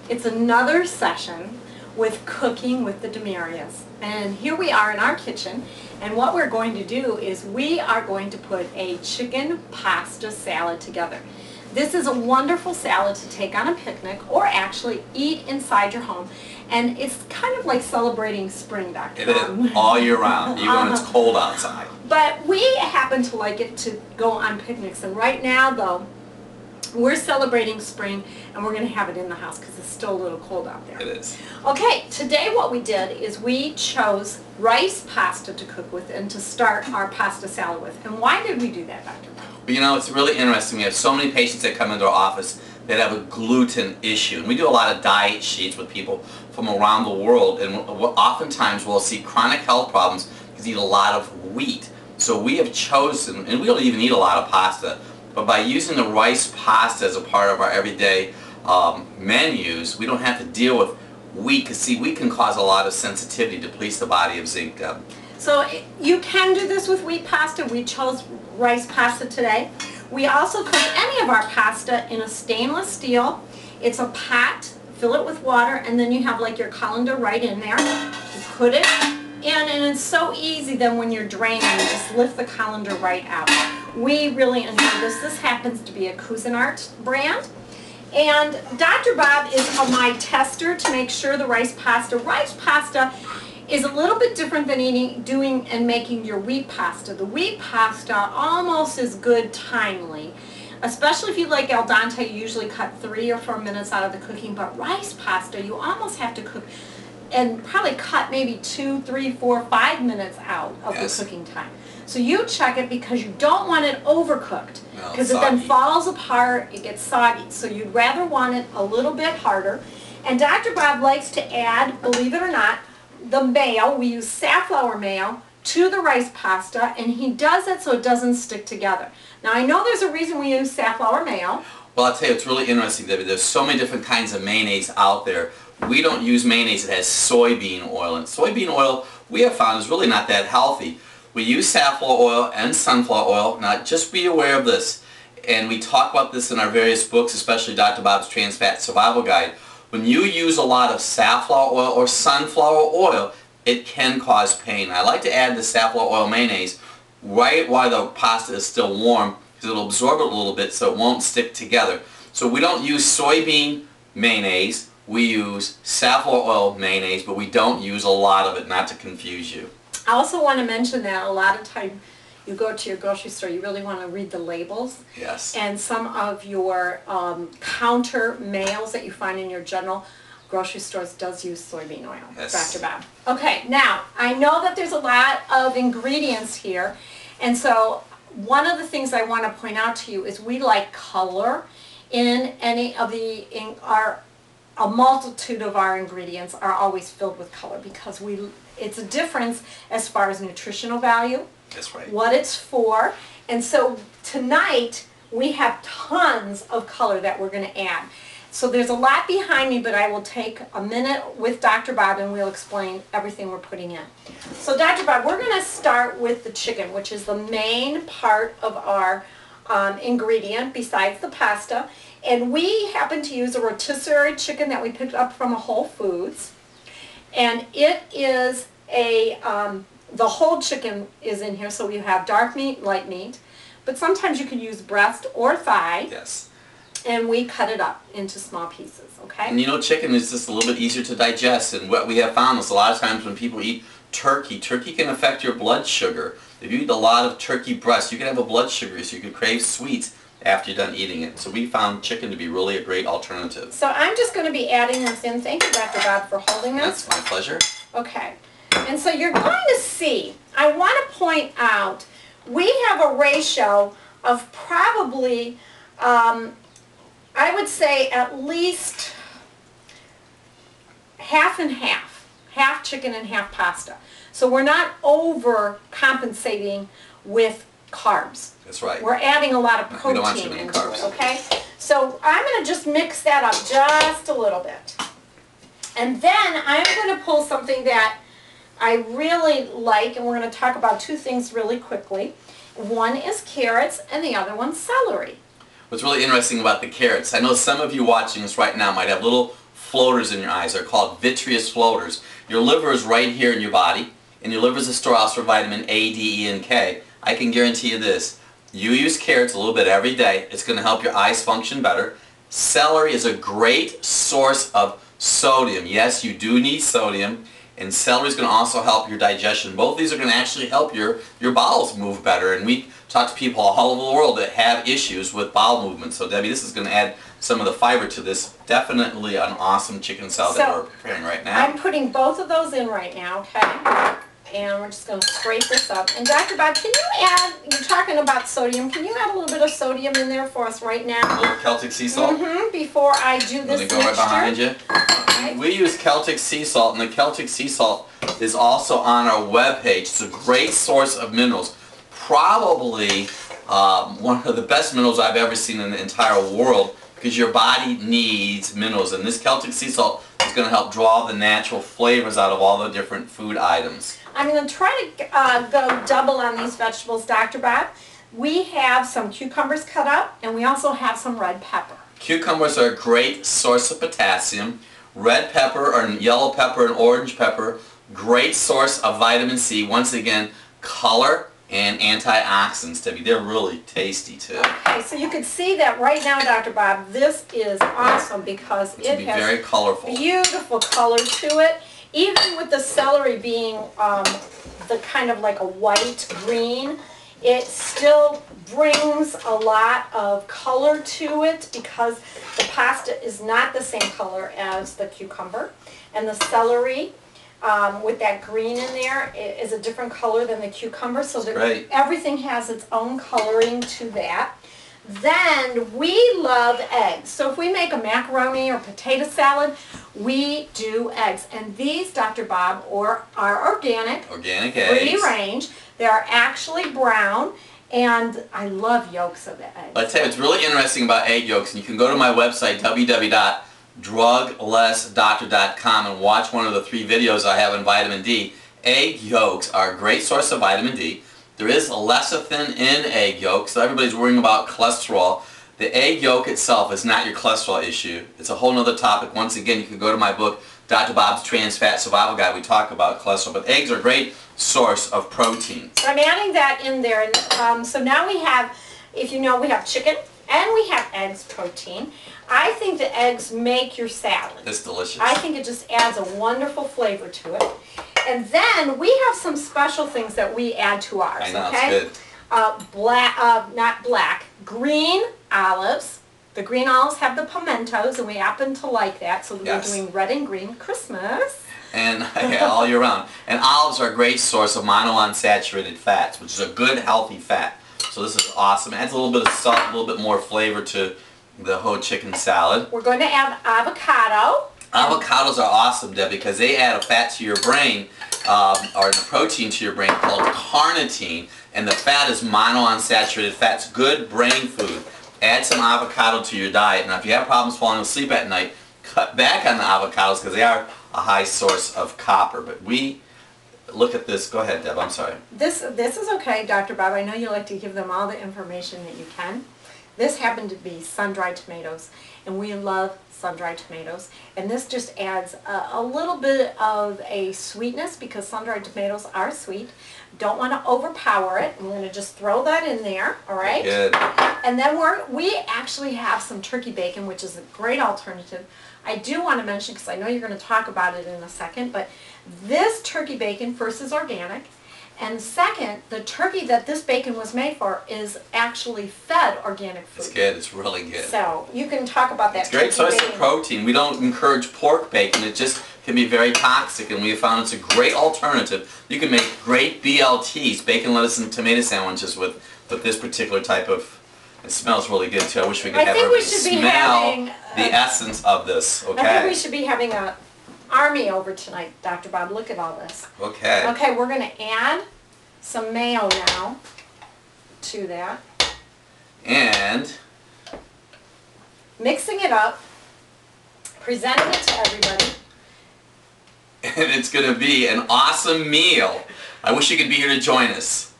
It's another session with cooking with the Demarias. And here we are in our kitchen, and what we're going to do is we are going to put a chicken pasta salad together. This is a wonderful salad to take on a picnic or actually eat inside your home. And it's kind of like celebrating spring, Dr. It is, all year round, even when it's cold outside. But we happen to like it to go on picnics, and right now though, we're celebrating spring, and we're going to have it in the house because it's still a little cold out there. It is. Okay, today what we did is we chose rice pasta to cook with and to start our pasta salad with. And why did we do that, Dr. Bob? Well, you know, it's really interesting. We have so many patients that come into our office that have a gluten issue. And we do a lot of diet sheets with people from around the world, and oftentimes we'll see chronic health problems because they eat a lot of wheat. So we have chosen, and we don't even eat a lot of pasta, but by using the rice pasta as a part of our everyday menus, we don't have to deal with wheat, because see, wheat can cause a lot of sensitivity, depletes the body of zinc. So you can do this with wheat pasta. We chose rice pasta today. We also cook any of our pasta in a stainless steel. It's a pot, fill it with water, and then you have like your colander right in there. You put it in, and it's so easy then when you're draining, you just lift the colander right out. We really enjoy this. This happens to be a Cuisinart brand. And Dr. Bob is my tester to make sure the rice pasta. Rice pasta is a little bit different than doing and making your wheat pasta. The wheat pasta almost is good timely, especially if you like al dente. You usually cut 3 or 4 minutes out of the cooking, but rice pasta you almost have to cook and probably cut maybe 2, 3, 4, 5 minutes out of the cooking time. So you check it because you don't want it overcooked, because it then falls apart, it gets soggy. So you'd rather want it a little bit harder. And Dr. Bob likes to add, believe it or not, the mayo. We use safflower mayo to the rice pasta, and he does it so it doesn't stick together. Now I know there's a reason we use safflower mayo. Well, I'll tell you, it's really interesting, Debbie. There's so many different kinds of mayonnaise out there. We don't use mayonnaise that has soybean oil. And soybean oil, we have found, is really not that healthy. We use safflower oil and sunflower oil. Now, just be aware of this. And we talk about this in our various books, especially Dr. Bob's Trans Fat Survival Guide. When you use a lot of safflower oil or sunflower oil, it can cause pain. I like to add the safflower oil mayonnaise right while the pasta is still warm, because it'll absorb it a little bit so it won't stick together. So we don't use soybean mayonnaise. We use safflower oil mayonnaise, but we don't use a lot of it, not to confuse you. I also want to mention that a lot of time you go to your grocery store, you really want to read the labels. Yes. And some of your counter mayos that you find in your general grocery stores does use soybean oil. Yes. Dr. Bob. Okay, now I know that there's a lot of ingredients here, and so one of the things I want to point out to you is we like color in any of a multitude of our ingredients are always filled with color, because it's a difference as far as nutritional value. That's right. What it's for. And so tonight we have tons of color that we're going to add. So there's a lot behind me, but I will take a minute with Dr. Bob and we'll explain everything we're putting in. So Dr. Bob, we're going to start with the chicken, which is the main part of our ingredient besides the pasta. And we happen to use a rotisserie chicken that we picked up from a Whole Foods. And it is the whole chicken is in here, so we have dark meat, light meat. But sometimes you can use breast or thigh. Yes. And we cut it up into small pieces, okay? And you know, chicken is just a little bit easier to digest. And what we have found is a lot of times when people eat turkey can affect your blood sugar. If you eat a lot of turkey breast, you can have a blood sugar issue. You can crave sweets after you're done eating it. So we found chicken to be really a great alternative. So I'm just going to be adding this in. Thank you, Dr. Bob, for holding this. That's my pleasure. Okay. And so you're going to see, I want to point out, we have a ratio of probably, I would say at least half and half. Half chicken and half pasta. So we're not overcompensating with carbs. That's right. We're adding a lot of protein we don't want too many into carbs. it, okay? So I'm going to just mix that up just a little bit. And then I'm going to pull something that I really like, and we're going to talk about two things really quickly. One is carrots, and the other one's celery. What's really interesting about the carrots, I know some of you watching this right now might have little floaters in your eyes. They're called vitreous floaters. Your liver is right here in your body, and your liver is a storehouse for vitamin A, D, E, and K. I can guarantee you this. You use carrots a little bit every day. It's going to help your eyes function better. Celery is a great source of sodium. Yes, you do need sodium. And celery is going to also help your digestion. Both of these are going to actually help your bowels move better. And we talk to people all over the world that have issues with bowel movement. So Debbie, this is going to add some of the fiber to this. Definitely an awesome chicken salad that we're preparing right now. I'm putting both of those in right now, okay? And we're just going to scrape this up. And Dr. Bob, can you add, you're talking about sodium, can you add a little bit of sodium in there for us right now? A little Celtic sea salt? Before I do this mixture. Go right behind you. Okay. We use Celtic sea salt, and the Celtic sea salt is also on our webpage. It's a great source of minerals. Probably one of the best minerals I've ever seen in the entire world, because your body needs minerals, and this Celtic sea salt is going to help draw the natural flavors out of all the different food items. I'm going to try to go double on these vegetables, Dr. Bob. We have some cucumbers cut up, and we also have some red pepper. Cucumbers are a great source of potassium. Red pepper or yellow pepper and orange pepper, great source of vitamin C. Once again, color and antioxidants, Debbie. They're really tasty too. Okay, so you can see that right now, Dr. Bob, this is awesome because it has very colorful, beautiful color to it. Even with the celery being the kind of like a white green, it still brings a lot of color to it because the pasta is not the same color as the cucumber, and the celery with that green in there is a different color than the cucumber, so that everything has its own coloring to that. Then we love eggs. So if we make a macaroni or potato salad, we do eggs. And these, Dr. Bob, are organic. Organic eggs. Free range. They're actually brown. And I love yolks of the eggs. I'll tell you what's really interesting about egg yolks, and you can go to my website, www.druglessdoctor.com, and watch one of the 3 videos I have on vitamin D. Egg yolks are a great source of vitamin D. There is lecithin in egg yolk, so everybody's worrying about cholesterol. The egg yolk itself is not your cholesterol issue. It's a whole other topic. Once again, you can go to my book, Dr. Bob's Trans Fat Survival Guide. We talk about cholesterol, but eggs are a great source of protein. So I'm adding that in there. So now we have, if you know, we have chicken and we have eggs protein. I think the eggs make your salad. It's delicious. I think it just adds a wonderful flavor to it. And then we have some special things that we add to ours. I know, okay? it's good. Green olives. The green olives have the pimentos, and we happen to like that, so we're doing red and green Christmas. And all year round. And olives are a great source of monounsaturated fats, which is a good, healthy fat. So this is awesome. It adds a little bit of salt, a little bit more flavor to the whole chicken salad. We're going to add avocado. Avocados are awesome, Deb, because they add a fat to your brain, or the protein to your brain called carnitine, and the fat is monounsaturated fats. Good brain food. Add some avocado to your diet. Now, if you have problems falling asleep at night, cut back on the avocados because they are a high source of copper. But we look at this. Go ahead, Deb. I'm sorry. This is okay, Dr. Bob. I know you like to give them all the information that you can. This happened to be sun-dried tomatoes, and we love sun-dried tomatoes. And this just adds a little bit of a sweetness because sun-dried tomatoes are sweet. Don't want to overpower it. I'm going to just throw that in there, all right? Good. And then we actually have some turkey bacon, which is a great alternative. I do want to mention, because I know you're going to talk about it in a second, but this turkey bacon, first, is organic. And second, the turkey that this bacon was made for is actually fed organic food. It's good. It's really good. So you can talk about that. It's a great source of protein. We don't encourage pork bacon. It just can be very toxic, and we have found it's a great alternative. You can make great BLTs, bacon, lettuce, and tomato sandwiches with this particular type of. It smells really good too. I wish we could have everybody smell the essence of this. Okay. I think we should be having an army over tonight, Dr. Bob. Look at all this. Okay. Okay, we're going to add some mayo now to that. And mixing it up, presenting it to everybody. And it's going to be an awesome meal. I wish you could be here to join us.